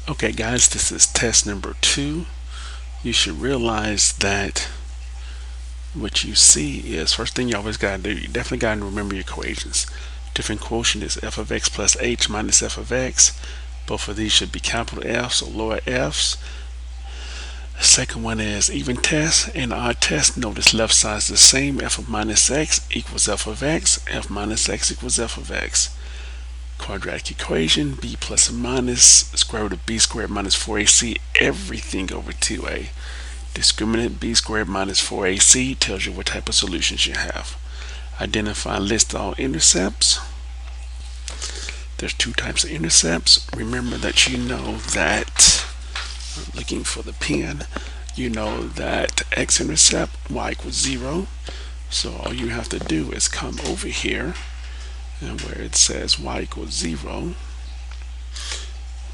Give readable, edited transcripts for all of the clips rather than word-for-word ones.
Okay guys, this is test number 2. You should realize that what you see is, first thing you always gotta do, you definitely gotta remember your equations. Different quotient is f of x plus h minus f of x. Both of these should be capital F's or lower f's. The second one is even test and odd test. Notice left side is the same. F of minus x equals f of x. F minus x equals f of x. Quadratic equation, b plus or minus square root of b squared minus 4ac, everything over 2a. Discriminant b squared minus 4ac tells you what type of solutions you have. Identify and list all intercepts. There's two types of intercepts. Remember that you know that, I'm looking for the pen, you know that x-intercept y equals 0. So all you have to do is come over here, and where it says y equals 0,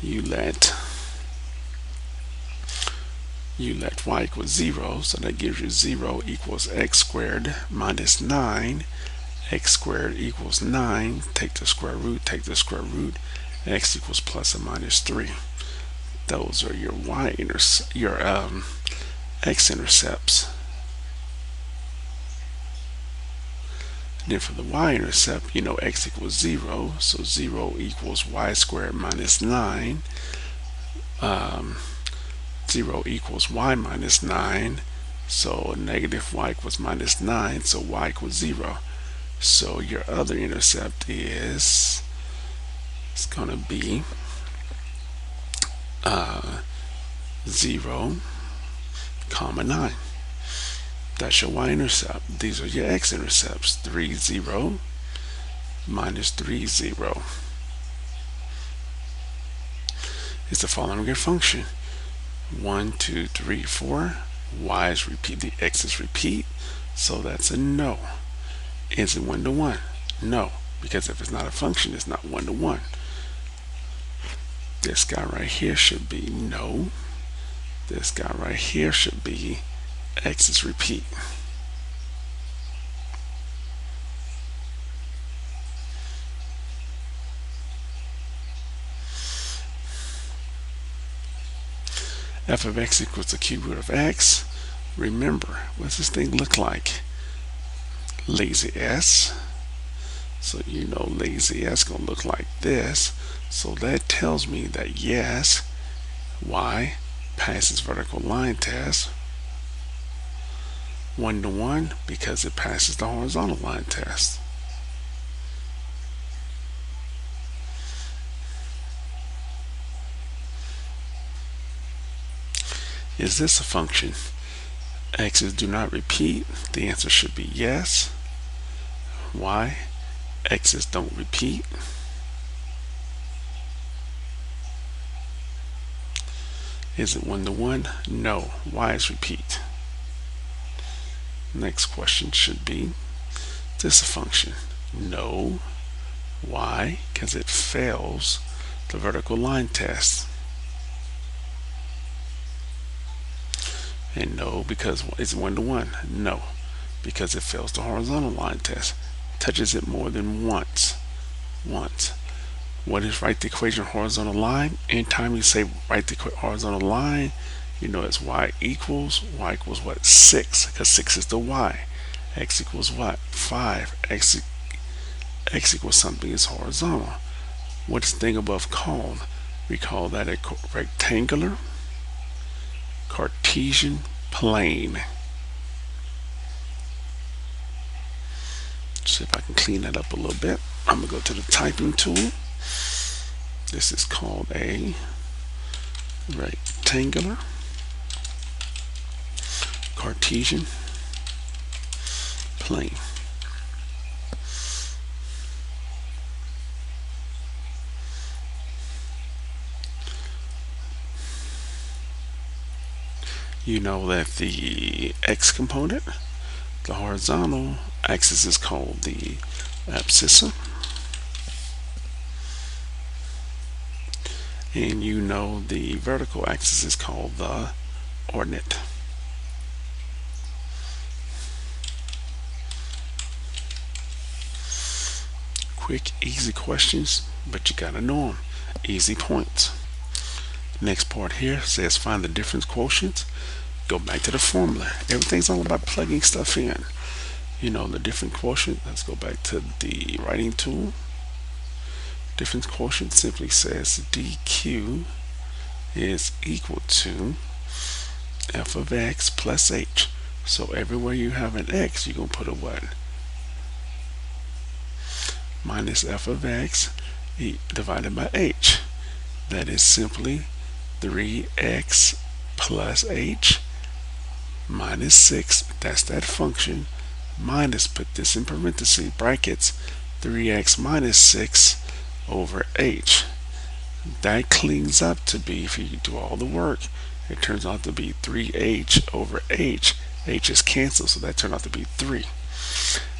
you let y equals 0, so that gives you 0 equals x squared minus 9. X squared equals 9. Take the square root, x equals plus or minus 3. Those are your x-intercepts. Then for the y-intercept, you know x equals 0, so 0 equals y squared minus 9. 0 equals y minus 9, so negative y equals minus 9, so y equals 0. So your other intercept is, it's going to be 0, comma 9. That's your y-intercept. These are your x-intercepts. 3, 0, minus 3, 0. It's the following your function. 1, 2, 3, 4. Y is repeat. The x is repeat. So that's a no. Is it 1 to 1? No, because if it's not a function, it's not 1 to 1. This guy right here should be no. This guy right here should be x is repeat. F of x equals the cube root of x. Remember, what's this thing look like? Lazy S. So you know lazy S gonna look like this. So that tells me that yes, y passes vertical line test. 1 to 1 because it passes the horizontal line test. Is this a function? X's do not repeat. The answer should be yes. Why? X's don't repeat. Is it 1 to 1? No. Y's repeat. Next question should be, is this a function? No. Why? Because it fails the vertical line test. And no, because it's 1 to 1. No, because it fails the horizontal line test. Touches it more than once. What is write the equation horizontal line? Anytime you say write the horizontal line, you know it's y equals what? 6, because 6 is the y. X equals what? 5. X equals something is horizontal. What is the thing above called? We call that a rectangular Cartesian plane. See if I can clean that up a little bit. I'm gonna go to the typing tool. This is called a rectangular Cartesian plane. You know that the x component, the horizontal axis, is called the abscissa. And you know the vertical axis is called the ordinate. Quick, easy questions, but you gotta know them. Easy points. Next part here says find the difference quotient. Go back to the formula. Everything's all about plugging stuff in. You know, the difference quotient. Let's go back to the writing tool. Difference quotient simply says dq is equal to f of x plus h. So everywhere you have an x, you're going to put a what? Minus f of x divided by h. That is simply 3x plus h minus 6. That's that function. Minus, put this in parentheses, brackets, 3x minus 6 over h. That cleans up to be, if you do all the work, it turns out to be 3h over h. H is canceled, so that turned out to be 3.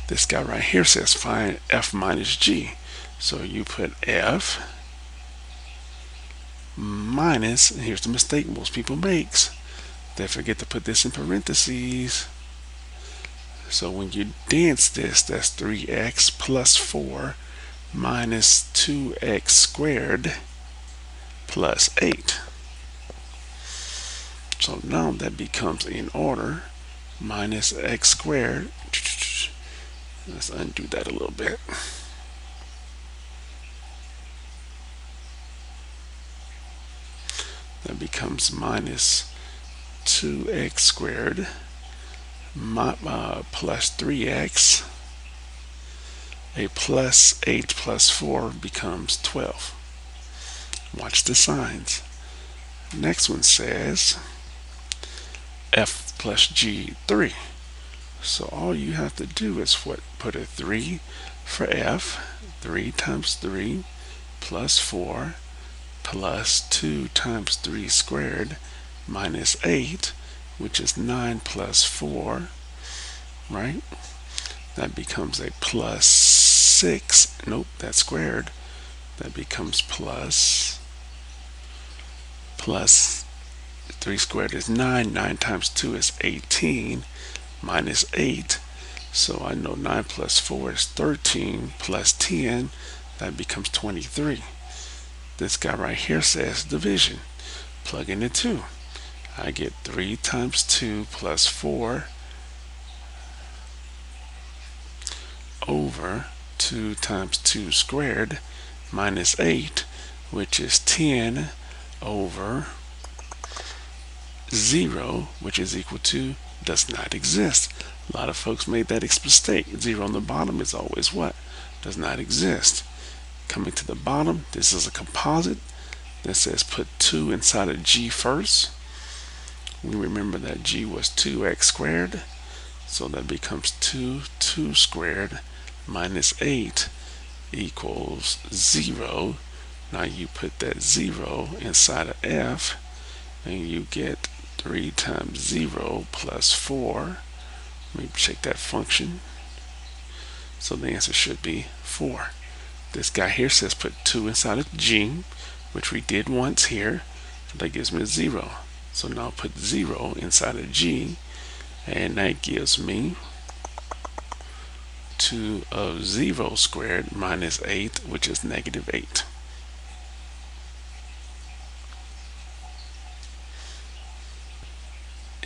This guy right here says find f minus g. So you put f minus, and here's the mistake most people makes. They forget to put this in parentheses. So when you dance this, that's 3x plus 4 minus 2x squared plus 8. So now that becomes in order minus x squared. Let's undo that a little bit. That becomes minus 2x squared plus 3x. A plus 8 plus 4 becomes 12. Watch the signs. Next one says f plus g 3. So all you have to do is what? Put a 3 for f. 3 times 3 plus 4 plus 2 times 3 squared minus 8, which is 9 plus 4, right? That becomes a plus 6. Nope, that's squared. That becomes plus 3 squared is 9. 9 times 2 is 18 minus 8. So I know 9 plus 4 is 13 plus 10. That becomes 23. This guy right here says division. Plug in the 2. I get 3 times 2 plus 4 over 2 times 2 squared minus 8, which is 10 over 0, which is equal to does not exist. A lot of folks made that mistake. 0 on the bottom is always what? Does not exist. Coming to the bottom, this is a composite that says put 2 inside of g first. We remember that g was 2x squared, so that becomes 2 squared minus 8 equals 0. Now you put that 0 inside of f, and you get 3 times 0 plus 4. Let me check that function. So the answer should be 4. This guy here says put 2 inside of g, which we did once here. So that gives me a 0. So now put 0 inside of g, and that gives me 2 of 0 squared minus 8, which is negative 8.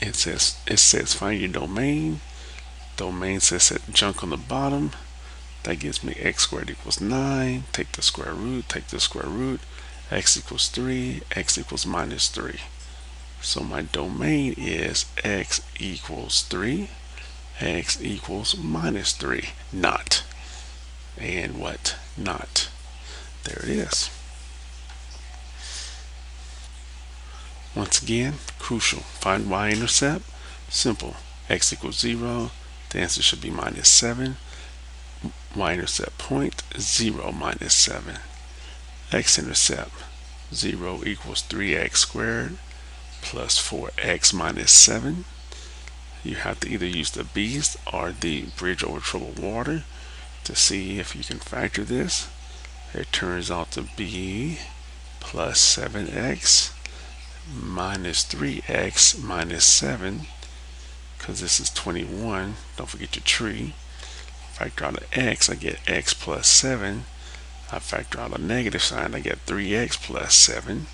It says find your domain. Domain says set junk on the bottom. That gives me x squared equals 9. Take the square root, take the square root. X equals 3, x equals minus 3. So my domain is x equals 3, x equals minus 3. Not. And what? Not. There it is. Once again, crucial. Find y-intercept. Simple. X equals 0. The answer should be minus 7. Y-intercept point, 0 minus 7. X-intercept, 0 equals 3x squared plus 4x minus 7. You have to either use the beast or the bridge over troubled water to see if you can factor this. It turns out to be plus 7x minus 3x minus 7, because this is 21. Don't forget your tree. Factor out an x, I get x plus 7. I factor out a negative sign, I get 3x plus 7.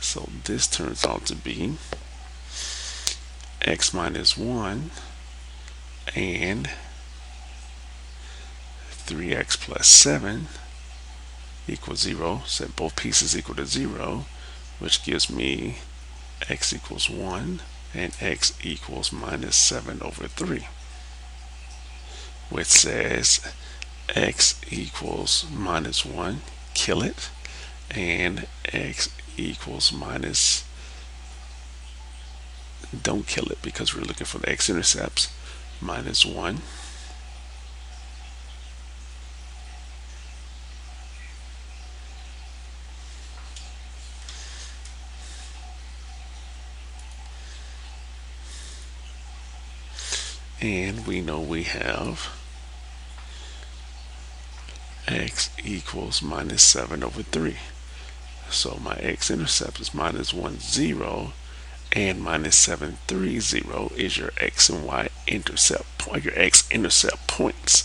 So this turns out to be x minus 1 and 3x plus 7 equals 0. Set both pieces equal to 0, which gives me x equals 1 and x equals minus 7 over 3, which says x equals minus 1, kill it, and x equals minus, don't kill it because we're looking for the x-intercepts, minus 1. And we know we have x equals minus 7 over 3. So my x-intercept is minus 1, 0, and minus 7, 3, 0 is your x and y intercept point, your x-intercept points.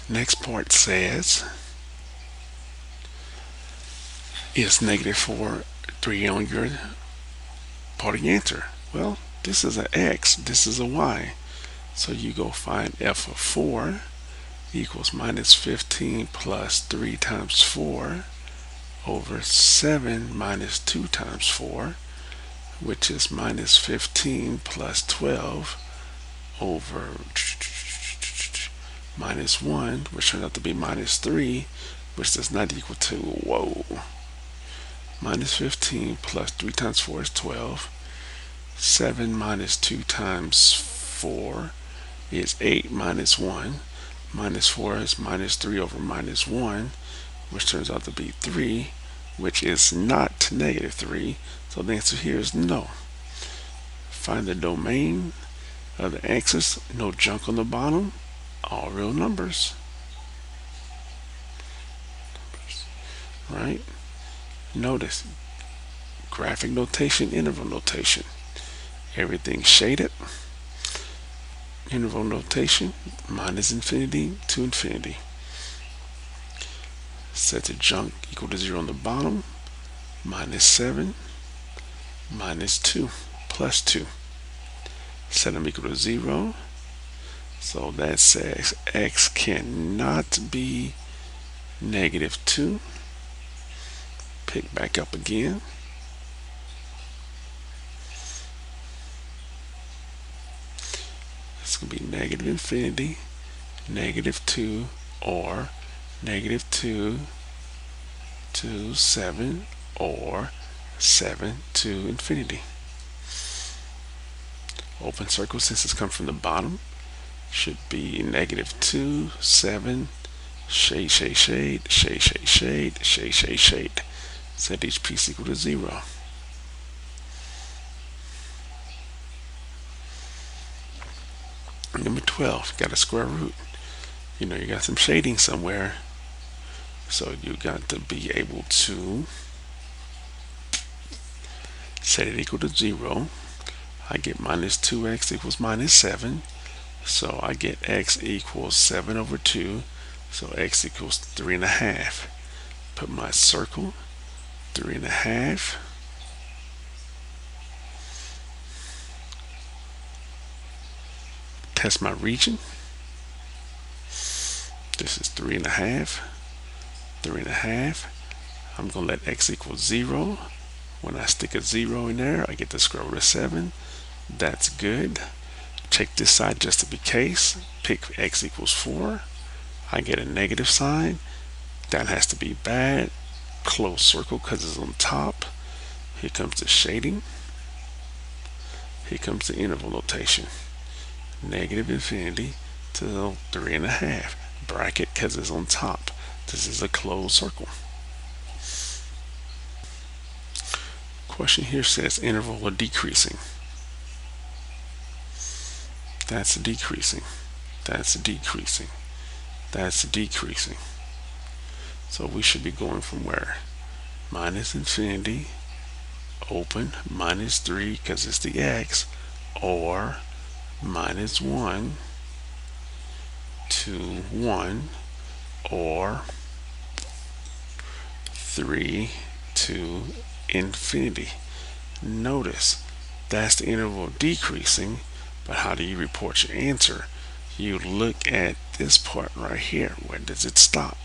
Next part says, is negative 4, 3 on your part of the answer? Well, this is an x, this is a y. So you go find f of 4 equals minus 15 plus 3 times 4 over 7 minus 2 times 4, which is minus 15 plus 12 over minus 1, which turned out to be minus 3, which does not equal to, whoa, minus 15 plus 3 times 4 is 12. 7 minus 2 times 4 is 8 minus 1. Minus 4 is minus 3 over minus 1, which turns out to be 3, which is not negative 3. So the answer here is no. Find the domain of the axis, no junk on the bottom, all real numbers. Right? Notice graphic notation, interval notation. Everything shaded. Interval notation, minus infinity to infinity. Set the junk equal to 0 on the bottom, minus 7, minus 2, plus 2. Set them equal to 0. So that says x cannot be negative 2. Pick back up again. It's going to be negative infinity, negative 2, or negative 2 to 7, or 7 to infinity. Open circle, since it's come from the bottom, should be negative 2, 7, shade, shade, shade, shade, shade, shade, shade, shade, shade. Set each piece equal to 0. Number 12, got a square root. You know, you got some shading somewhere. So you got to be able to set it equal to 0. I get minus 2x equals minus 7. So I get x equals 7 over 2. So x equals 3.5. Put my circle, 3.5. Test my region. This is 3.5. 3.5. I'm going to let x equal 0. When I stick a 0 in there, I get the square root of 7. That's good. Check this side just to be case. Pick x equals 4. I get a negative sign. That has to be bad. Close circle because it's on top. Here comes the shading. Here comes the interval notation. Negative infinity to 3.5. Bracket because it's on top. This is a closed circle. Question here says interval of decreasing. That's decreasing. That's decreasing. That's decreasing. So we should be going from where? Minus infinity, open, minus 3 because it's the x, or minus 1 to 1, or 3 to infinity. Notice that's the interval decreasing, but how do you report your answer? You look at this part right here. Where does it stop?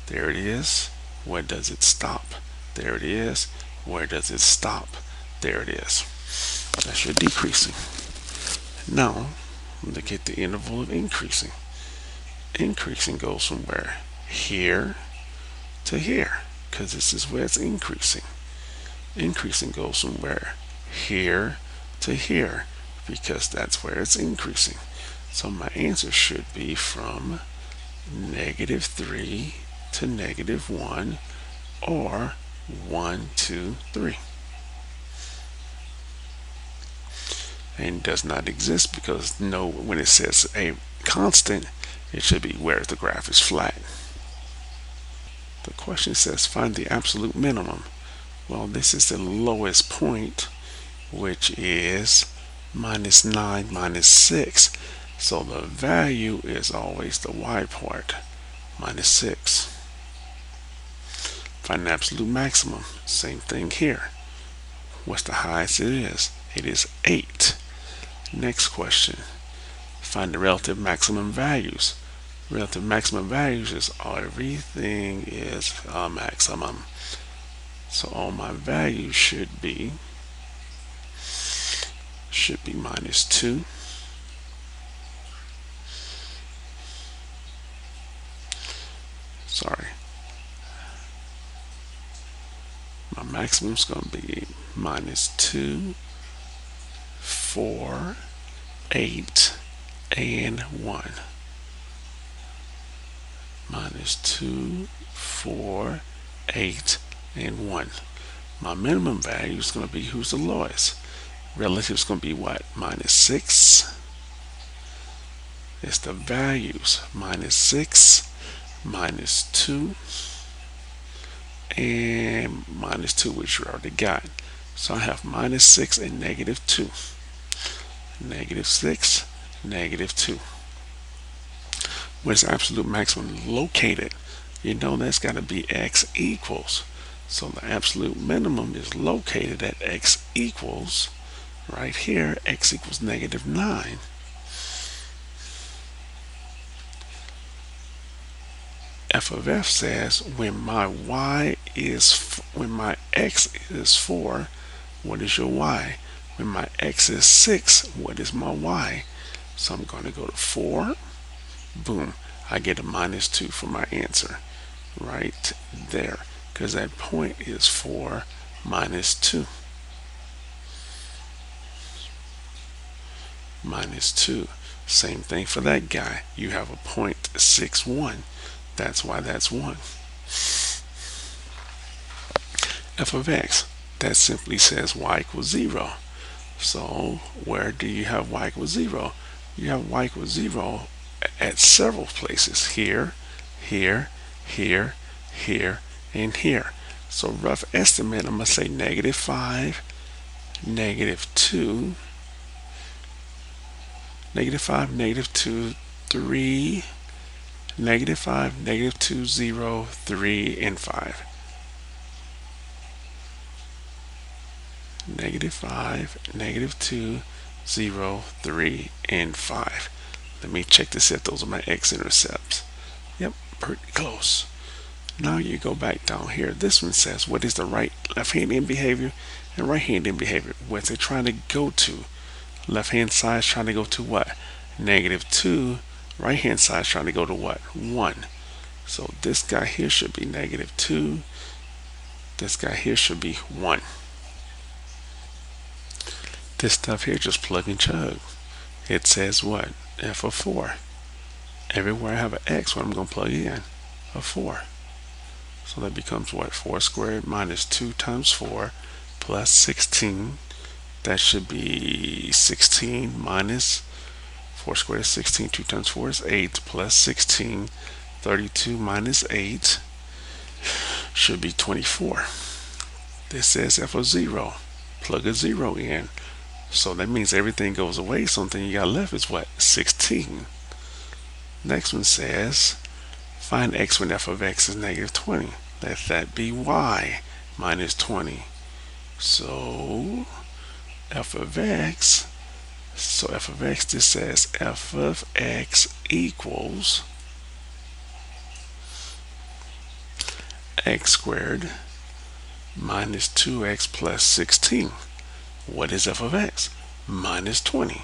There it is. Where does it stop? There it is. Where does it stop? There it is. That's your decreasing. Now, look at the interval of increasing. Increasing goes from where? Here to here, because this is where it's increasing. Increasing goes from where? Here to here, because that's where it's increasing. So my answer should be from -3 to -1, or 1, 2, 3. And does not exist because no, when it says a constant, it should be where the graph is flat. The question says find the absolute minimum. Well, this is the lowest point, which is -9 -6. So the value is always the y part, -6. Find the absolute maximum. Same thing here. What's the highest it is? It is 8. Next question. Find the relative maximum values. Relative maximum values is everything is a maximum. So all my values should be -2. Sorry. My maximum is going to be -2, 4, 8, and 1. -2, 4, 8, and 1. My minimum value is going to be who's the lowest. Relative is going to be what? -6. It's the values. -6, -2, and -2, which you already got. So I have -6 and -2. -6, -2. Where's the absolute maximum located? You know that's got to be x equals. So the absolute minimum is located at x equals, right here, x equals -9. F of f says when my x is 4, what is your y? When my x is 6, what is my y? So I'm going to go to 4. Boom. I get a -2 for my answer right there, because that point is 4 -2. -2. Same thing for that guy. You have a 0.61. That's why that's 1. F of x, that simply says y equals 0. So where do you have y equals 0? You have y equals 0 at several places. Here, here, here, here, and here. So rough estimate, I'm going to say -5, -2, -5, -2, 3, -5, -2, 0, 3, and 5. -5, -2, 0, 3, and 5. Let me check to see if those are my x-intercepts. Yep, pretty close. Now you go back down here. This one says, what is the left-hand end behavior and right-hand end behavior? What's it trying to go to? Left-hand side is trying to go to what? -2. Right-hand side is trying to go to what? 1. So this guy here should be -2. This guy here should be 1. This stuff here, just plug and chug. It says what? F of 4. Everywhere I have an x, what I'm going to plug in? A 4. So that becomes what? 4 squared minus 2 times 4 plus 16. That should be 16 minus 4 squared is 16. 2 times 4 is 8 plus 16. 32 minus 8 should be 24. This says f of 0. Plug a 0 in. So that means everything goes away. Something you got left is what? 16. Next one says Find x when f of x is negative 20. Let that be y minus 20. So f of x, this says f of x equals x squared minus 2x plus 16. What is f of x? Minus 20.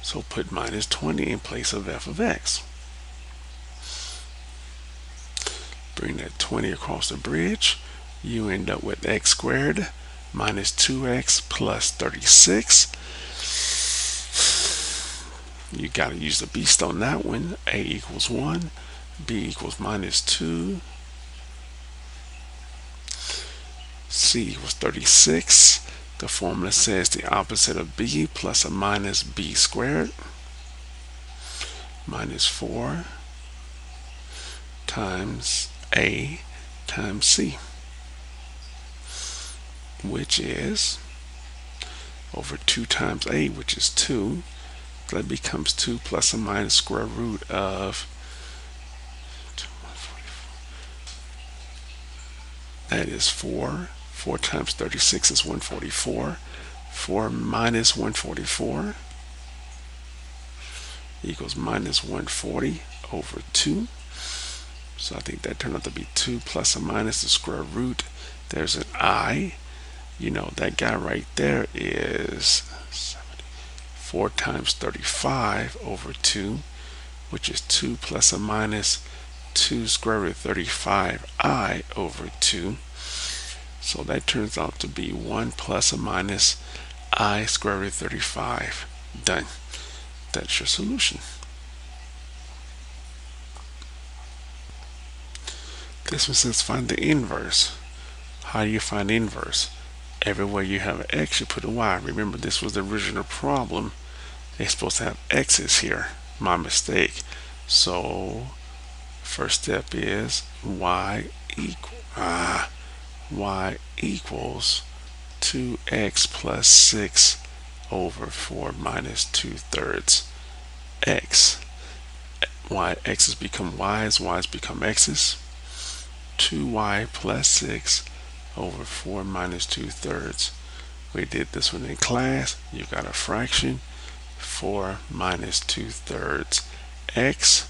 So put minus 20 in place of f of x. Bring that 20 across the bridge. You end up with x squared minus 2x plus 36. You got to use the beast on that one. A equals 1, b equals minus 2, c equals 36. The formula says the opposite of b plus or minus b squared minus 4 times a times c, which is over 2 times a, which is 2. That becomes 2 plus or minus square root of, that is 4. 4 times 36 is 144. 4 minus 144 equals minus 140 over 2. So I think that turned out to be 2 plus or minus the square root. There's an I. You know, that guy right there is 4 times 35 over 2, which is 2 plus or minus 2 square root of 35i over 2. So that turns out to be 1 plus or minus I square root of 35. Done. That's your solution. This one says find the inverse. How do you find inverse? Everywhere you have an x, you put a y. Remember, this was the original problem. They're supposed to have x's here. My mistake. So first step is y equals 2x plus 6 over 4 minus 2/3 x. X's become y's become x's. 2y plus 6 over 4 minus 2/3. We did this one in class. You got a fraction. 4 minus 2/3 x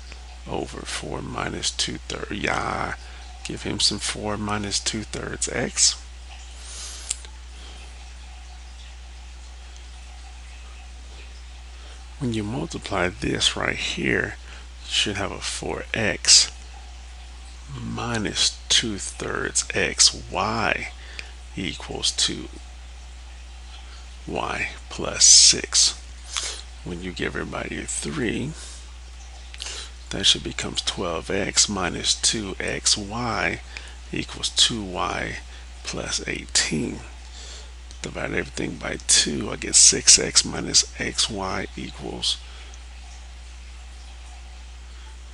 over 4 minus 2/3. Yeah, give him some 4 minus 2/3 x. When you multiply this right here, you should have a 4x minus 2/3 x. Y equals 2y plus 6. When you give everybody a 3, that should become 12x minus 2xy equals 2y plus 18. Divide everything by 2, I get 6x minus xy equals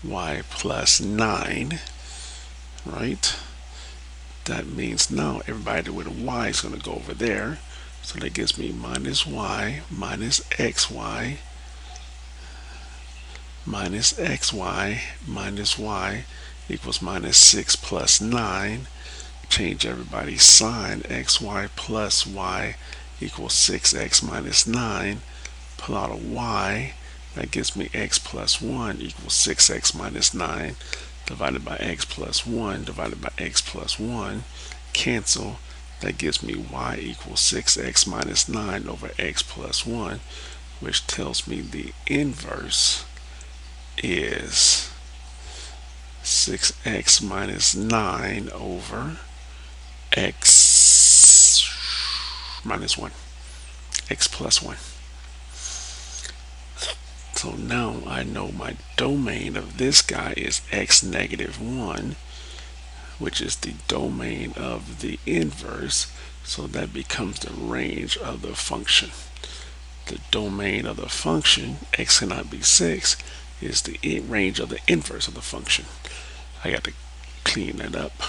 y plus 9. Right? That means now everybody with a y is going to go over there. So that gives me minus y minus xy minus xy minus y equals minus 6 plus 9. Change everybody's sign. Xy plus y equals 6x minus 9. Pull out a y. That gives me x plus 1 equals 6x minus 9. Divided by x plus 1 divided by x plus 1. Cancel. That gives me y equals 6x minus 9 over x plus 1, which tells me the inverse is 6x minus 9 over x minus 1, x plus 1. So now I know my domain of this guy is x negative 1, which is the domain of the inverse. So that becomes the range of the function. The domain of the function, x cannot be 6, is the range of the inverse of the function. I got to clean that up.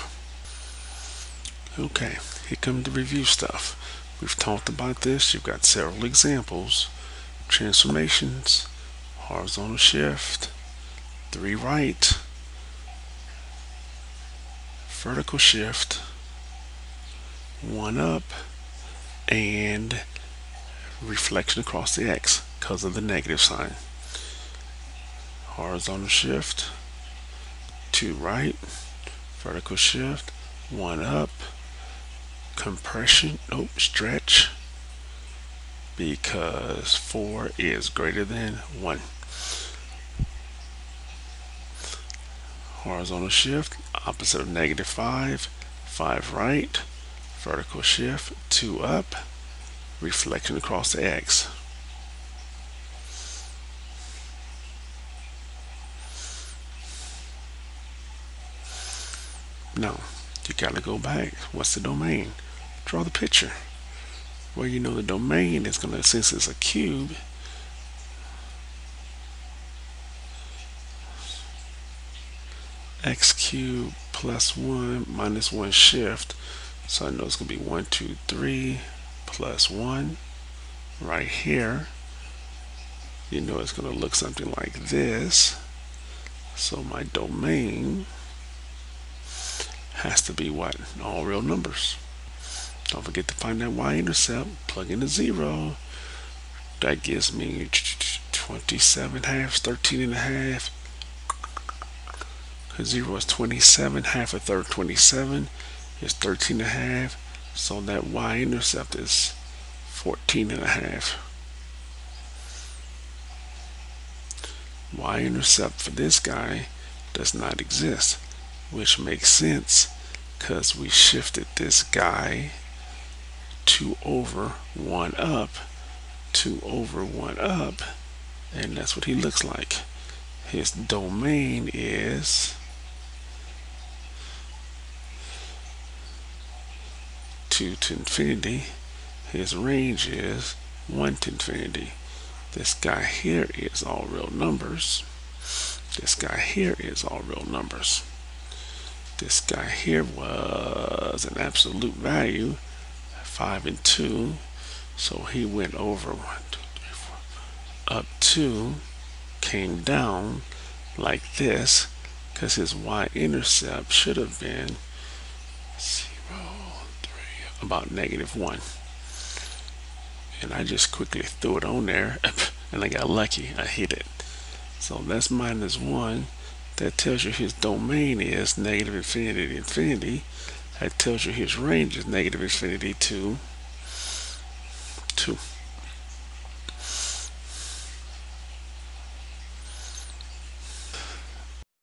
Okay, here comes the review stuff. We've talked about this. You've got several examples. Transformations, horizontal shift, 3 right, vertical shift, 1 up, and reflection across the X because of the negative sign. Horizontal shift, 2 right, vertical shift, 1 up, compression, stretch, because 4 is greater than 1. Horizontal shift, opposite of -5, 5 right, vertical shift, 2 up, reflection across the X. Now, you gotta go back. What's the domain? Draw the picture. Where you know the domain is gonna, since it's a cube, x cubed plus 1 minus 1 shift. So I know it's gonna be 1, 2, 3 plus 1 right here. You know it's gonna look something like this. So my domain has to be what? All real numbers. Don't forget to find that y-intercept, plug in a 0. That gives me 27 halves, 13 and a half. Because 0 is 27, half a third 27 is 13 and a half. So that y-intercept is 14 and a half. Y-intercept for this guy does not exist, which makes sense because we shifted this guy 2 over 1 up, 2 over 1 up, and that's what he looks like. His domain is 2 to infinity. His range is 1 to infinity. This guy here is all real numbers. This guy here is all real numbers. This guy here was an absolute value, 5 and 2. So he went over 1, 2, 3, 4, up 2, came down like this, because his y-intercept should have been 0, 3, about -1. And I just quickly threw it on there, and I got lucky. I hit it. So that's -1. That tells you his domain is -infinity to infinity. That tells you his range is -infinity to 2.